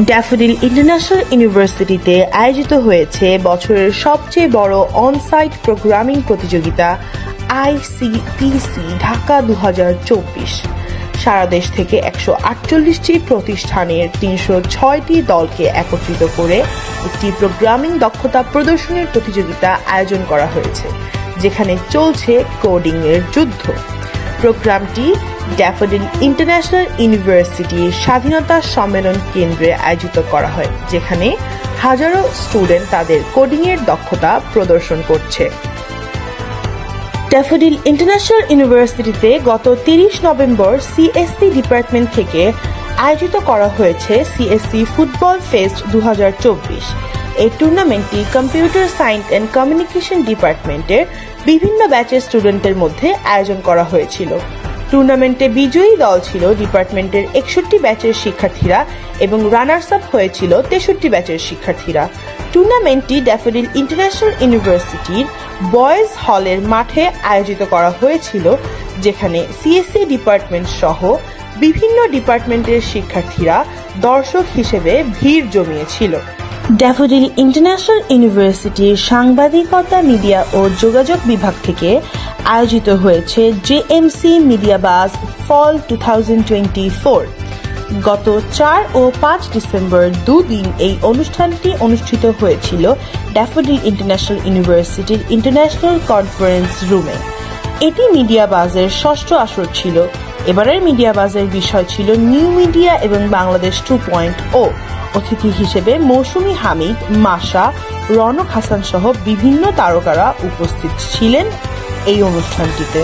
Daffodil international ইউনিভার্সিটিতে আয়োজিত হয়েছে বছরের সবচেয়ে বড় অন-সাইট প্রোগ্রামিং প্রতিযোগিতা আইসিটিসি ঢাকা 2024। সারা দেশ থেকে 148টি প্রতিষ্ঠানের 306টি দলকে একত্রিত করে একটি প্রোগ্রামিং দক্ষতা প্রদর্শনের প্রতিযোগিতা আয়োজন করা হয়েছে, যেখানে চলছে কোডিং এর যুদ্ধ। প্রোগ্রামটি ড্যাফোডিল ইন্টারন্যাশনাল ইউনিভার্সিটির স্বাধীনতা সম্মেলন কেন্দ্রে আয়োজিত করা হয়, যেখানে হাজারো স্টুডেন্ট তাদের কোডিং এর দক্ষতা প্রদর্শন করছে। ড্যাফোডিল ইন্টারন্যাশনাল ইউনিভার্সিটিতে গত 30 নভেম্বর সিএসসি ডিপার্টমেন্ট থেকে আয়োজিত করা হয়েছে সিএসসি ফুটবল ফেস্ট 2024। এই টুর্নামেন্টটি কম্পিউটার সায়েন্স অ্যান্ড কমিউনিকেশন ডিপার্টমেন্টের বিভিন্ন ব্যাচের স্টুডেন্টদের মধ্যে আয়োজন করা হয়েছিল। টুর্নামেন্টে বিজয়ী দল ছিল ডিপার্টমেন্টের 61 ব্যাচের শিক্ষার্থীরা এবং রানার্স আপ হয়েছিল 63 ব্যাচের শিক্ষার্থীরা। টুর্নামেন্টটি ড্যাফোডিল ইন্টারন্যাশনাল ইউনিভার্সিটির বয়েজ হলের মাঠে আয়োজিত করা হয়েছিল, যেখানে সিএসসি ডিপার্টমেন্ট সহ বিভিন্ন ডিপার্টমেন্টের শিক্ষার্থীরা দর্শক হিসেবে ভিড় জমিয়েছিল। ড্যাফোডিল ইন্টারন্যাশনাল ইউনিভার্সিটির সাংবাদিকতা, মিডিয়া ও যোগাযোগ বিভাগ থেকে আয়োজিত হয়েছে জেএমসি মিডিয়া বাজ ফল 2024। গত 4 ও 5 ডিসেম্বর দুদিন এই অনুষ্ঠানটি অনুষ্ঠিত হয়েছিল ড্যাফোডিল ইন্টারন্যাশনাল ইউনিভার্সিটির ইন্টারন্যাশনাল কনফারেন্স রুমে। এটি মিডিয়া বাজের 6ষ্ঠ আসর ছিল। এবারের মিডিয়া বাজের বিষয় ছিল নিউ মিডিয়া এবং বাংলাদেশ 2.0। অতিথি হিসেবে মৌসুমী হামিদ, মাসা, রনক হাসান সহ বিভিন্ন তারকারা উপস্থিত ছিলেন এই অনুষ্ঠানটিতে।